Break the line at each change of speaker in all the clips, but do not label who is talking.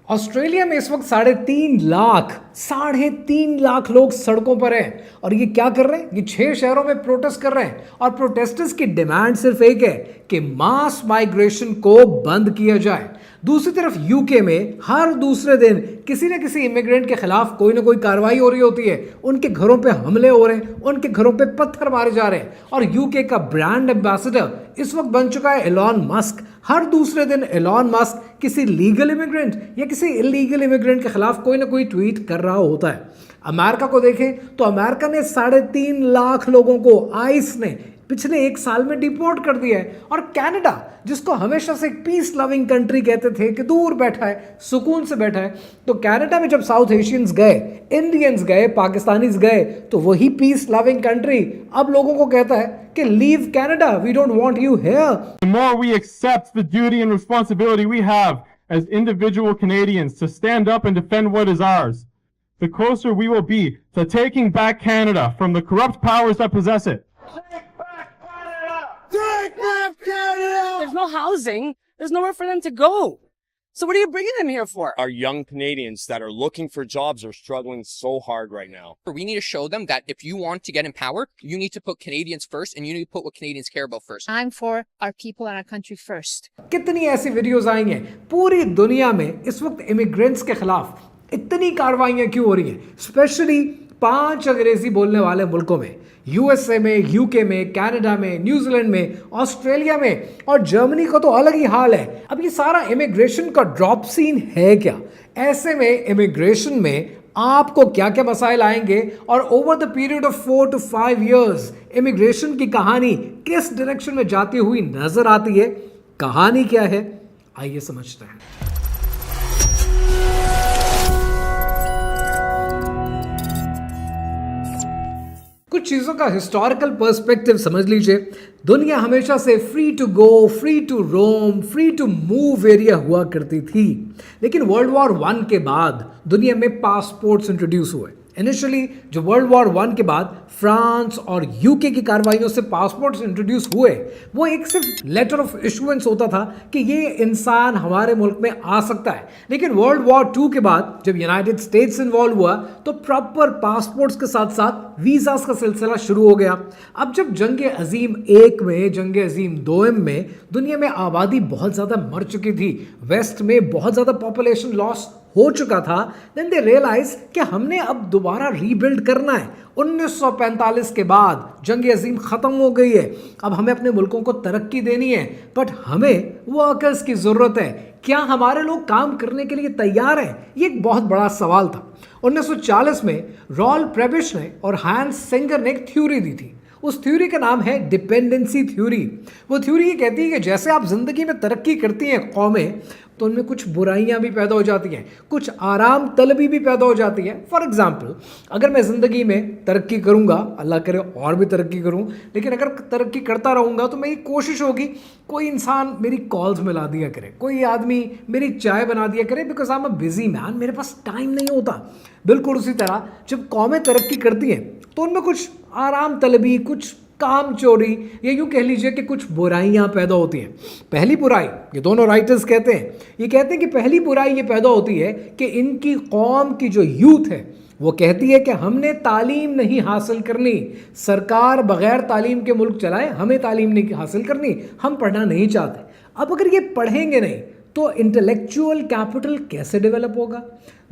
Australia में इस वक्त 3.5 लाख लोग सड़कों पर हैं और ये क्या कर रहे हैं? ये 6 शहरों में प्रोटेस्ट कर रहे हैं और प्रोटेस्टर्स की डिमांड सिर्फ एक है कि मास माइग्रेशन को बंद किया जाए। दूसरी तरफ यूके में हर दूसरे दिन किसी न किसी इमिग्रेंट के खिलाफ कोई ना कोई कार्रवाई हो रही होती है। उनके घरों पे हमले हो रहे हैं, उनके घरों पे पत्थर मारे जा रहे हैं और यूके का ब्रांड एम्बेसडर इस वक्त बन चुका है एलॉन मस्क। हर दूसरे दिन एलॉन मस्क किसी लीगल इमिग्रेंट या किसी इलीगल इमिग्रेंट के खिलाफ कोई ना कोई ट्वीट कर रहा होता है। अमेरिका को देखें तो अमेरिका ने 3.5 लाख लोगों को आइस ने पिछले 1 साल में डिपोर्ट कर दिया है। और कनाडा, जिसको हमेशा से एक पीस लविंग कंट्री कहते थे कि दूर बैठा है, सुकून से बैठा है, तो कनाडा में जब साउथ एशियंस गए, इंडियंस गए, पाकिस्तानीज गए, तो वही पीस लविंग कंट्री अब लोगों को कहता है कि leave Canada, we don't want you here.
The more we accept the duty and responsibility we have as individual Canadians to stand up and defend what is ours, the closer we will be to taking back Canada from the corrupt powers that possess it.
There's no housing. There's nowhere for them to go. So what are you bringing them here for?
Our young Canadians that are looking for jobs are struggling so hard right now.
We need to show them that if you want to get in power, you need to put Canadians first and you need to put what Canadians care about first.
I'm for our people and our country first.
कितनी ऐसी videos I हैं पूरी दुनिया में इस वक्त immigrants के खिलाफ इतनी कार्रवाइयां क्यों हो रही हैं, स्पेशली 5 अंग्रेजी बोलने वाले मुल्कों में, यूएसए में, यूके में, कनाडा में, न्यूजीलैंड में, ऑस्ट्रेलिया में और जर्मनी का तो अलग ही हाल है। अब ये सारा इमिग्रेशन का ड्रॉप सीन है क्या? ऐसे में इमिग्रेशन में आपको क्या क्या मसाइल आएंगे और over the period of 4 to 5 years immigration की कहानी किस डायरेक्शन में जाती हुई नजर आती है? कहानी क्या है, आइए समझते हैं। कुछ चीज़ों का हिस्टोरिकल पर्सपेक्टिव समझ लीजिए। दुनिया हमेशा से free to go, free to roam, free to move area हुआ करती थी, लेकिन वर्ल्ड वॉर 1 के बाद दुनिया में पासपोर्ट्स इंट्रोड्यूस हुए। इनिशियली जो वर्ल्ड वॉर 1 के बाद फ्रांस और यूके की कार्रवाइयों से पासपोर्ट्स इंट्रोड्यूस हुए, वो एक सिर्फ लेटर ऑफ इशुएंस होता था कि ये इंसान हमारे मुल्क में आ सकता है। लेकिन वर्ल्ड वॉर 2 के बाद जब यूनाइटेड स्टेट्स इन्वॉल्व हुआ तो प्रॉपर पासपोर्ट्स के साथ साथ वीज़ास का सिलसिला शुरू हो गया। अब जब जंग अजीम 1 में, जंग अजीम 2 में दुनिया में आबादी बहुत ज़्यादा मर चुकी थी, वेस्ट में बहुत ज़्यादा पॉपुलेशन लॉस हो चुका था, देन दे रियलाइज कि हमने अब दोबारा रीबिल्ड करना है। 1945 के बाद जंग अजीम ख़त्म हो गई है, अब हमें अपने मुल्कों को तरक्की देनी है, बट हमें वर्कर्स की ज़रूरत है। क्या हमारे लोग काम करने के लिए तैयार हैं? ये एक बहुत बड़ा सवाल था। 1940 में रॉल्फ प्रेबिश ने और हैंस सेंगर ने एक थ्योरी दी थी। उस थ्योरी का नाम है डिपेंडेंसी थ्योरी। वो थ्योरी ये कहती है कि जैसे आप ज़िंदगी में तरक्की करती हैं कौमें, तो उनमें कुछ बुराइयां भी पैदा हो जाती हैं, कुछ आराम तलबी भी पैदा हो जाती है। फॉर एग्जाम्पल, अगर मैं ज़िंदगी में तरक्की करूंगा, अल्लाह करे और भी तरक्की करूं, लेकिन अगर तरक्की करता रहूंगा तो मेरी कोशिश होगी कोई इंसान मेरी कॉल्स मिला दिया करे, कोई आदमी मेरी चाय बना दिया करे, because I am a busy man, मेरे पास टाइम नहीं होता। बिल्कुल उसी तरह जब कौमें तरक्की करती हैं तो उनमें कुछ आराम तलबी, कुछ काम चोरी, या यूँ कह लीजिए कि कुछ बुराइयाँ पैदा होती हैं। पहली बुराई, ये दोनों राइटर्स कहते हैं, ये कहते हैं कि पहली बुराई ये पैदा होती है कि इनकी कौम की जो यूथ है वो कहती है कि हमने तालीम नहीं हासिल करनी, सरकार बगैर तालीम के मुल्क चलाए, हमें तालीम नहीं हासिल करनी, हम पढ़ना नहीं चाहते। अब अगर ये पढ़ेंगे नहीं तो इंटेलेक्चुअल कैपिटल कैसे डेवलप होगा?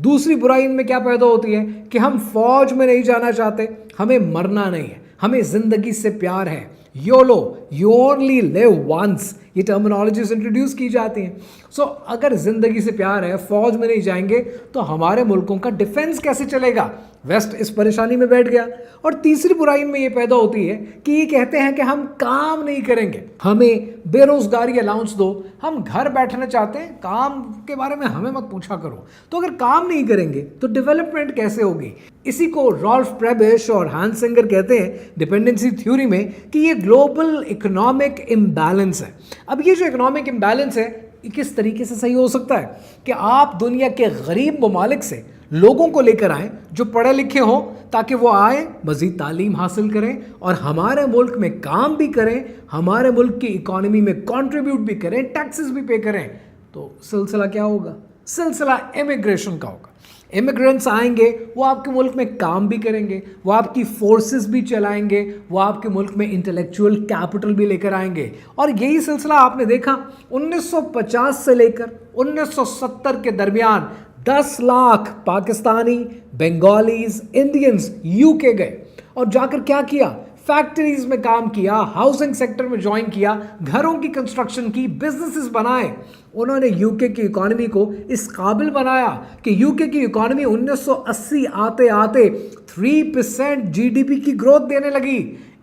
दूसरी बुराई इनमें क्या पैदा होती है कि हम फौज में नहीं जाना चाहते, हमें मरना नहीं है, हमें जिंदगी से प्यार है। YOLO, you only live once, ये टर्मिनोलॉजीज इंट्रोड्यूस की जाती हैं। सो अगर जिंदगी से प्यार है, फौज में नहीं जाएंगे तो हमारे मुल्कों का डिफेंस कैसे चलेगा? वेस्ट इस परेशानी में बैठ गया। और तीसरी बुराई में ये पैदा होती है कि ये कहते हैं कि हम काम नहीं करेंगे, हमें बेरोजगारी अलाउंस दो, हम घर बैठना चाहते हैं, काम के बारे में हमें मत पूछा करो। तो अगर काम नहीं करेंगे तो डेवलपमेंट कैसे होगी? इसी को रॉल्फ प्रेबिश और हैंस सेंगर कहते हैं डिपेंडेंसी थ्योरी में कि ये ग्लोबल इकोनॉमिक इम्बैलेंस है। अब ये जो इकोनॉमिक इम्बैलेंस है ये किस तरीके से सही हो सकता है कि आप दुनिया के गरीब ममालिक से लोगों को लेकर आएँ जो पढ़े लिखे हों, ताकि वो आए, मज़ीद तालीम हासिल करें और हमारे मुल्क में काम भी करें, हमारे मुल्क की इकॉनमी में कंट्रीब्यूट भी करें, टैक्सेस भी पे करें। तो सिलसिला क्या होगा? सिलसिला इमिग्रेशन का होगा। इमिग्रेंट्स आएंगे, वो आपके मुल्क में काम भी करेंगे, वो आपकी फोर्सेस भी चलाएंगे, वो आपके मुल्क में इंटेलेक्चुअल कैपिटल भी लेकर आएंगे। और यही सिलसिला आपने देखा 1950 से लेकर 1970 के दरमियान 10 lakh Pakistani, Bengalis, Indians UK गए और जाकर क्या किया, फैक्ट्रीज में काम किया, हाउसिंग सेक्टर में ज्वाइन किया, घरों की कंस्ट्रक्शन की, बिजनेसेस बनाए। उन्होंने यूके की इकोनॉमी को इस काबिल बनाया कि यूके की इकोनॉमी 1980 आते आते 3% जीडीपी की ग्रोथ देने लगी।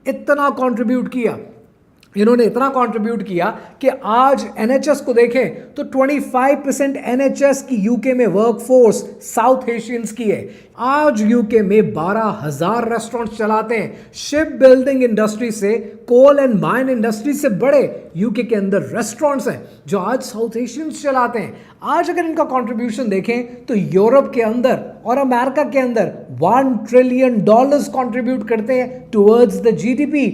इतना कंट्रीब्यूट किया इन्होंने, इतना कंट्रीब्यूट किया कि आज एनएचएस को देखें तो 25% एनएचएस की यूके में वर्कफोर्स साउथ एशियंस की है। आज यूके में 12,000 रेस्टोरेंट्स चलाते हैं। शिप बिल्डिंग इंडस्ट्री से, कोल एंड माइन इंडस्ट्री से बड़े यूके के अंदर रेस्टोरेंट्स हैं जो आज साउथ एशियंस चलाते हैं। आज अगर इनका कंट्रीब्यूशन देखें तो यूरोप के अंदर और अमेरिका के अंदर $1 ट्रिलियन कंट्रीब्यूट करते हैं टुवर्ड्स द जीडीपी।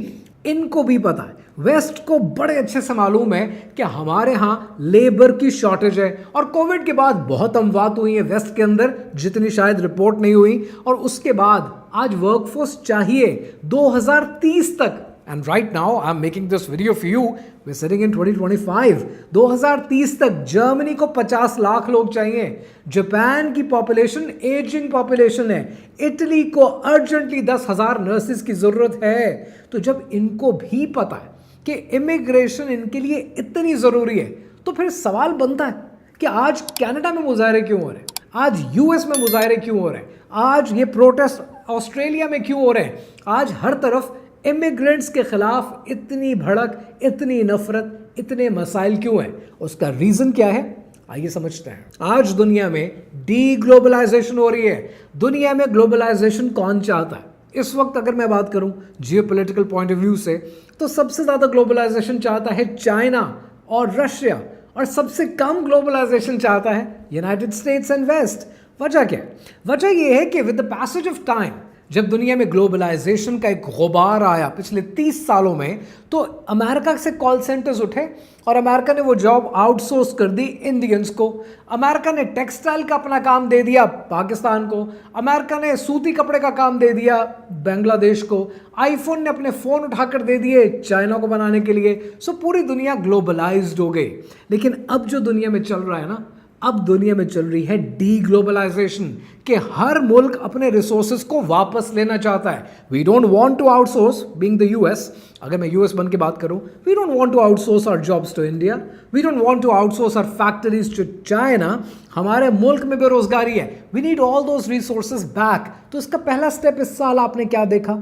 इनको भी पता है, वेस्ट को बड़े अच्छे से मालूम है कि हमारे यहाँ लेबर की शॉर्टेज है और कोविड के बाद बहुत अमवात हुई है वेस्ट के अंदर, जितनी शायद रिपोर्ट नहीं हुई। और उसके बाद आज वर्कफोर्स चाहिए 2030 तक। And right now I am making this video for you, we are sitting in 2025। 2030 तक जर्मनी को 50 लाख लोग चाहिए। जापान की पॉपुलेशन एजिंग पॉपुलेशन है। इटली को अर्जेंटली 10,000 नर्सेज की जरूरत है। तो जब इनको भी पता है कि इमिग्रेशन इनके लिए इतनी ज़रूरी है, तो फिर सवाल बनता है कि आज कनाडा में मुजाहरे क्यों हो रहे हैं, आज यूएस में मुजाहरे क्यों हो रहे हैं, आज ये प्रोटेस्ट ऑस्ट्रेलिया में क्यों हो रहे हैं, आज हर तरफ इमिग्रेंट्स के खिलाफ इतनी भड़क, इतनी नफरत, इतने मसाइल क्यों हैं? उसका रीज़न क्या है, आइए समझते हैं। आज दुनिया में डी ग्लोबलाइजेशन हो रही है। दुनिया में ग्लोबलाइजेशन कौन चाहता है? इस वक्त अगर मैं बात करूं जियोपॉलिटिकल पॉइंट ऑफ व्यू से, तो सबसे ज़्यादा ग्लोबलाइजेशन चाहता है चाइना और रशिया, और सबसे कम ग्लोबलाइजेशन चाहता है यूनाइटेड स्टेट्स एंड वेस्ट। वजह क्या है? वजह यह है कि with the passage of time, जब दुनिया में ग्लोबलाइजेशन का एक गुबार आया पिछले 30 सालों में, तो अमेरिका से कॉल सेंटर्स उठे और अमेरिका ने वो जॉब आउटसोर्स कर दी इंडियंस को। अमेरिका ने टेक्सटाइल का अपना काम दे दिया पाकिस्तान को। अमेरिका ने सूती कपड़े का काम दे दिया बांग्लादेश को। आईफोन ने अपने फ़ोन उठाकर दे दिए चाइना को बनाने के लिए। सो पूरी दुनिया ग्लोबलाइज्ड हो गई। लेकिन अब जो दुनिया में चल रहा है ना, अब दुनिया में चल रही है डी ग्लोबलाइजेशन, कि हर मुल्क अपने रिसोर्सेज को वापस लेना चाहता है। We don't want to outsource, being the US, अगर मैं यूएस बन के बात करूं, we don't want to outsource our jobs to India, we don't want to outsource our factories to China. हमारे मुल्क में बेरोजगारी है, we need all those resources back. तो इसका पहला स्टेप इस साल आपने क्या देखा?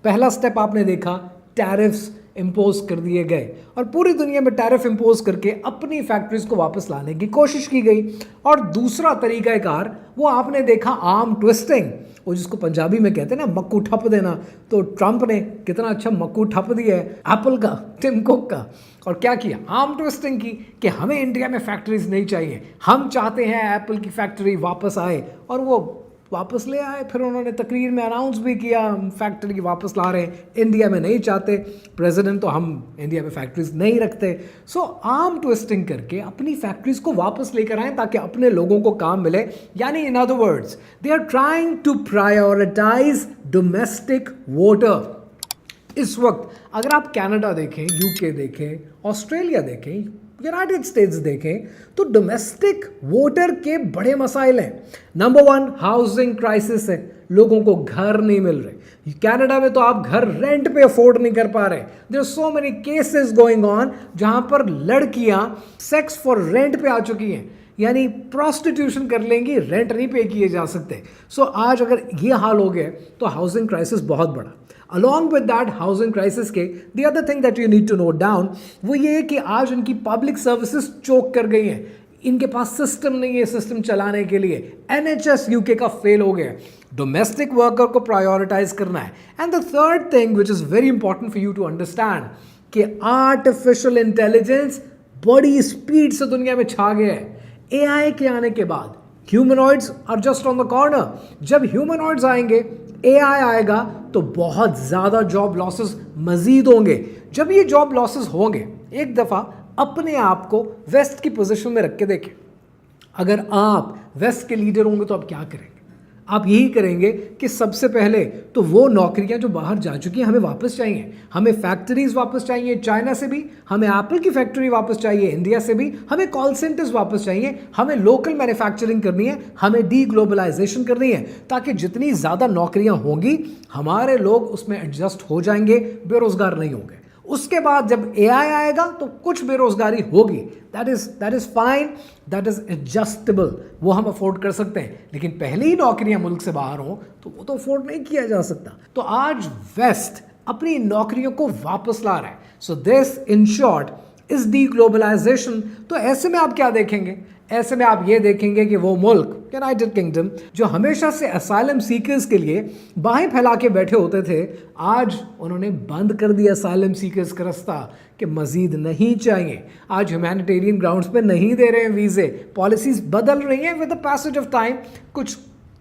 पहला स्टेप आपने देखा टैरिफ्स इम्पोज कर दिए गए और पूरी दुनिया में टैरिफ इम्पोज करके अपनी फैक्ट्रीज को वापस लाने की कोशिश की गई। और दूसरा तरीक़ाकार वो आपने देखा आर्म ट्विस्टिंग, वो जिसको पंजाबी में कहते हैं ना मक्कू ठप देना। तो ट्रंप ने कितना अच्छा मक्कू ठप दिया है एप्पल का, टिम कुक का। और क्या किया? आर्म ट्विस्टिंग की कि हमें इंडिया में फैक्ट्रीज नहीं चाहिए, हम चाहते हैं एप्पल की फैक्ट्री वापस आए, और वो वापस ले आए। फिर उन्होंने तकरीर में अनाउंस भी किया हम फैक्ट्री वापस ला रहे हैं, इंडिया में नहीं चाहते प्रेसिडेंट, तो हम इंडिया में फैक्ट्रीज नहीं रखते। सो आर्म ट्विस्टिंग करके अपनी फैक्ट्रीज को वापस लेकर आए ताकि अपने लोगों को काम मिले। यानी in other words they are trying to prioritise domestic voter. इस वक्त अगर आप कनाडा देखें, यूके देखें, ऑस्ट्रेलिया देखें, यूनाइटेड स्टेट्स देखें, तो डोमेस्टिक वोटर के बड़े मसाइल हैं। नंबर 1 हाउसिंग क्राइसिस है, लोगों को घर नहीं मिल रहे। कनाडा में तो आप घर रेंट पे अफोर्ड नहीं कर पा रहे। There are so many cases going on जहां पर लड़कियां सेक्स फॉर रेंट पे आ चुकी हैं, यानी प्रोस्टिट्यूशन कर लेंगी, रेंट नहीं पे किए जा सकते। सो आज अगर ये हाल हो गया तो हाउसिंग क्राइसिस बहुत बड़ा। Along with that housing crisis के the other thing that you need to note down, वो ये है कि आज इनकी पब्लिक सर्विसेज चोक कर गई हैं। इनके पास सिस्टम नहीं है सिस्टम चलाने के लिए। एनएचएस यूके का फेल हो गया। डोमेस्टिक वर्कर को प्रायोरिटाइज करना है। And the third thing which is very important for you to understand कि आर्टिफिशियल इंटेलिजेंस बड़ी स्पीड से दुनिया में छा गया है। एआई के आने के बाद humanoids are just on the corner. जब ह्यूमनॉइड्स आएंगे, एआई आएगा, तो बहुत ज़्यादा जॉब लॉसेस मजीद होंगे। जब ये जॉब लॉसेस होंगे, एक दफ़ा अपने आप को वेस्ट की पोजीशन में रख के देखें। अगर आप वेस्ट के लीडर होंगे तो आप क्या करेंगे? आप यही करेंगे कि सबसे पहले तो वो नौकरियां जो बाहर जा चुकी हैं हमें वापस चाहिए, हमें फैक्ट्रीज वापस चाहिए चाइना से भी, हमें एप्पल की फैक्ट्री वापस चाहिए इंडिया से भी, हमें कॉल सेंटर्स वापस चाहिए, हमें लोकल मैन्युफैक्चरिंग करनी है, हमें डी ग्लोबलाइजेशन करनी है, ताकि जितनी ज़्यादा नौकरियां होंगी हमारे लोग उसमें एडजस्ट हो जाएंगे, बेरोजगार नहीं होंगे। उसके बाद जब एआई आएगा तो कुछ बेरोजगारी होगी, that is fine, that is adjustable, वो हम अफोर्ड कर सकते हैं। लेकिन पहले ही नौकरियां मुल्क से बाहर हों तो वो तो अफोर्ड नहीं किया जा सकता। तो आज वेस्ट अपनी नौकरियों को वापस ला रहा है। So this in short is deglobalisation. तो ऐसे में आप क्या देखेंगे? ऐसे में आप ये देखेंगे कि वो मुल्क यूनाइटेड किंगडम जो हमेशा से असाइलम सीकर्स के लिए बाहें फैला के बैठे होते थे, आज उन्होंने बंद कर दिया असाइलम सीकर्स का रास्ता कि मजीद नहीं चाहिए। आज ह्यूमैनिटेरियन ग्राउंड्स पे नहीं दे रहे हैं वीज़े, पॉलिसीज़ बदल रही हैं with the passage of time. कुछ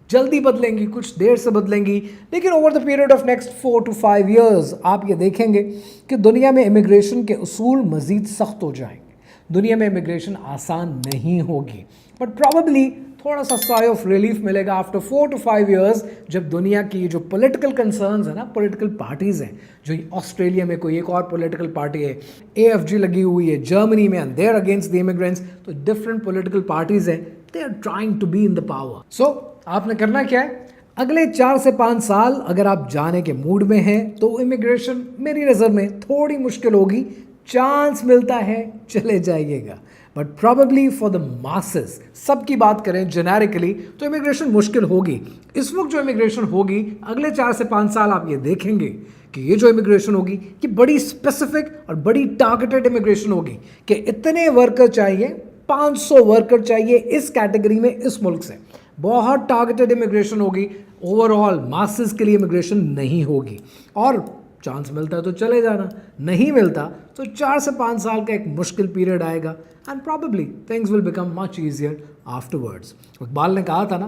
जल्दी बदलेंगी, कुछ देर से बदलेंगी, लेकिन over the period of next 4 to 5 years आप ये देखेंगे कि दुनिया में इमिग्रेशन के उसूल मज़ीद सख्त हो जाएंगे। दुनिया में इमिग्रेशन आसान नहीं होगी, बट प्रॉबली थोड़ा सा साई ऑफ रिलीफ मिलेगा आफ्टर 4 to 5 years, जब दुनिया की जो पॉलिटिकल कंसर्न्स है ना, पॉलिटिकल पार्टीज़ हैं, जो ऑस्ट्रेलिया में कोई एक और पॉलिटिकल पार्टी है, AFG लगी हुई है जर्मनी में, and they are against the immigrants. तो डिफरेंट पॉलिटिकल पार्टीज़ हैं, they are trying to be in the power. So आपने करना क्या है? अगले 4 से 5 साल अगर आप जाने के मूड में हैं तो इमिग्रेशन मेरी नज़र में थोड़ी मुश्किल होगी। चांस मिलता है चले जाइएगा, but probably for the masses, सबकी बात करें जेनेरिकली, तो इमिग्रेशन मुश्किल होगी। इस वक्त जो इमिग्रेशन होगी अगले 4 से 5 साल आप ये देखेंगे कि ये जो इमिग्रेशन होगी कि बड़ी स्पेसिफिक और बड़ी टारगेटेड इमिग्रेशन होगी कि इतने वर्कर चाहिए, 500 वर्कर चाहिए इस कैटेगरी में इस मुल्क से। बहुत टारगेटेड इमिग्रेशन होगी, ओवरऑल मासेस के लिए इमिग्रेशन नहीं होगी। और चांस मिलता है तो चले जाना, नहीं मिलता तो 4 से 5 साल का एक मुश्किल पीरियड आएगा, and probably things will become much easier afterwards. Iqbal ने कहा था ना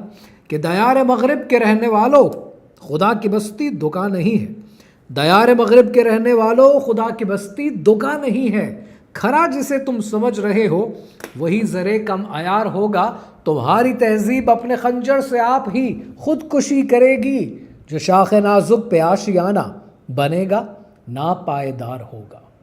कि दयार मगरिब के रहने वालों खुदा की बस्ती दुका नहीं है, दयार मगरिब के रहने वालों खुदा की बस्ती दुका नहीं है। खरा जिसे तुम समझ रहे हो वही ज़रे कम अयार होगा, तुम्हारी तहजीब अपने खंजर से आप ही खुदकुशी करेगी। जो शाख नाजुक पे आशियाना बनेगा ना पायदार होगा।